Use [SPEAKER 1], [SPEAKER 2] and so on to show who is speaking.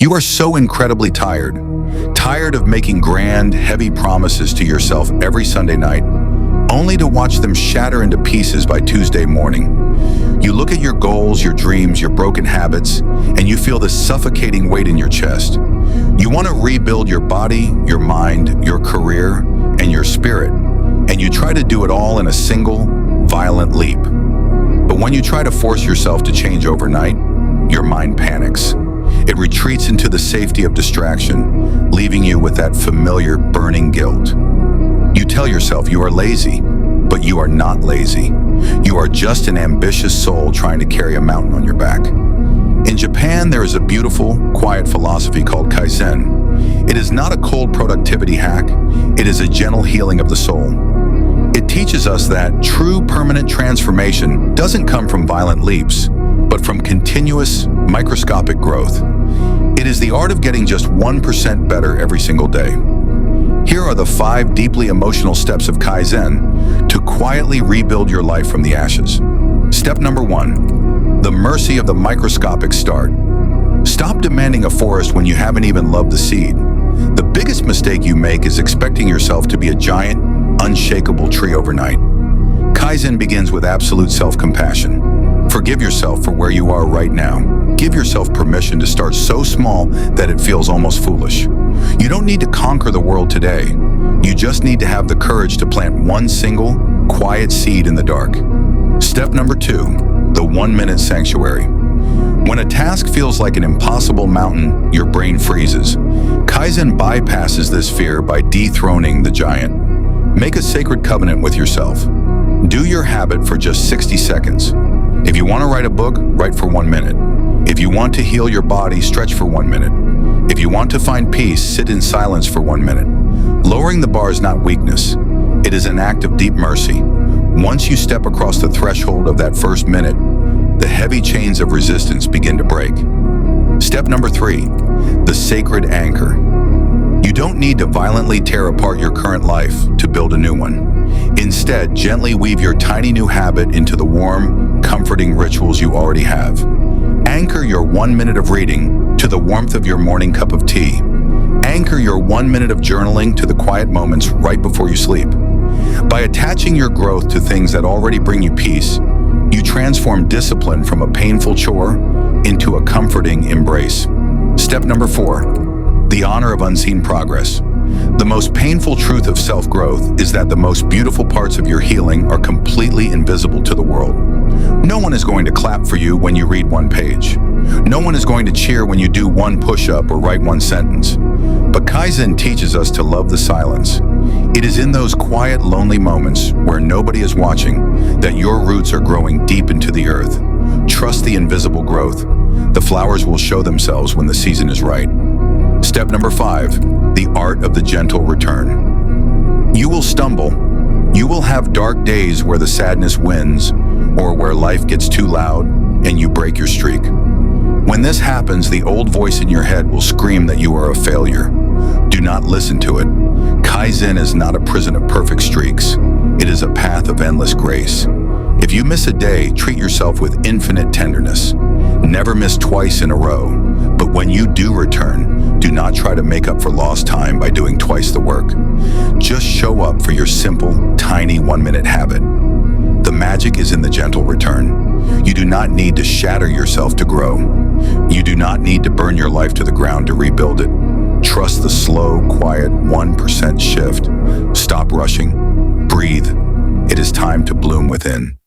[SPEAKER 1] You are so incredibly tired. Tired of making grand, heavy promises to yourself every Sunday night, only to watch them shatter into pieces by Tuesday morning. You look at your goals, your dreams, your broken habits, and you feel this suffocating weight in your chest. You want to rebuild your body, your mind, your career, and your spirit, and you try to do it all in a single, violent leap. But when you try to force yourself to change overnight, your mind panics. It retreats into the safety of distraction, leaving you with that familiar burning guilt. You tell yourself you are lazy, but you are not lazy. You are just an ambitious soul trying to carry a mountain on your back. In Japan, there is a beautiful, quiet philosophy called Kaizen. It is not a cold productivity hack, it is a gentle healing of the soul. It teaches us that true permanent transformation doesn't come from violent leaps, but from continuous, microscopic growth. It is the art of getting just 1% better every single day. Here are the 5 deeply emotional steps of Kaizen to quietly rebuild your life from the ashes. Step number 1, the mercy of the microscopic start. Stop demanding a forest when you haven't even loved the seed. The biggest mistake you make is expecting yourself to be a giant, unshakable tree overnight. Kaizen begins with absolute self-compassion. Forgive yourself for where you are right now. Give yourself permission to start so small that it feels almost foolish. You don't need to conquer the world today. You just need to have the courage to plant one single, quiet seed in the dark. Step number 2, the 1-minute sanctuary. When a task feels like an impossible mountain, your brain freezes. Kaizen bypasses this fear by dethroning the giant. Make a sacred covenant with yourself. Do your habit for just 60 seconds. If you want to write a book, write for 1 minute. If you want to heal your body, stretch for 1 minute. If you want to find peace, sit in silence for 1 minute. Lowering the bar is not weakness. It is an act of deep mercy. Once you step across the threshold of that first minute, the heavy chains of resistance begin to break. Step number 3, the sacred anchor. You don't need to violently tear apart your current life to build a new one. Instead, gently weave your tiny new habit into the warm, comforting rituals you already have. Anchor your 1 minute of reading to the warmth of your morning cup of tea. Anchor your 1 minute of journaling to the quiet moments right before you sleep. By attaching your growth to things that already bring you peace, you transform discipline from a painful chore into a comforting embrace. Step number 4, the honor of unseen progress. The most painful truth of self-growth is that the most beautiful parts of your healing are completely invisible to the world. No one is going to clap for you when you read 1 page. No one is going to cheer when you do 1 push-up or write 1 sentence. But Kaizen teaches us to love the silence. It is in those quiet, lonely moments where nobody is watching that your roots are growing deep into the earth. Trust the invisible growth. The flowers will show themselves when the season is right. Step number 5, the art of the gentle return. You will stumble. You will have dark days where the sadness wins, or where life gets too loud and you break your streak. When this happens, the old voice in your head will scream that you are a failure. Do not listen to it. Kaizen is not a prison of perfect streaks. It is a path of endless grace. If you miss a day, treat yourself with infinite tenderness. Never miss twice in a row. But when you do return, do not try to make up for lost time by doing twice the work. Just show up for your simple, tiny 1-minute habit. The magic is in the gentle return. You do not need to shatter yourself to grow. You do not need to burn your life to the ground to rebuild it. Trust the slow, quiet 1% shift. Stop rushing. Breathe. It is time to bloom within.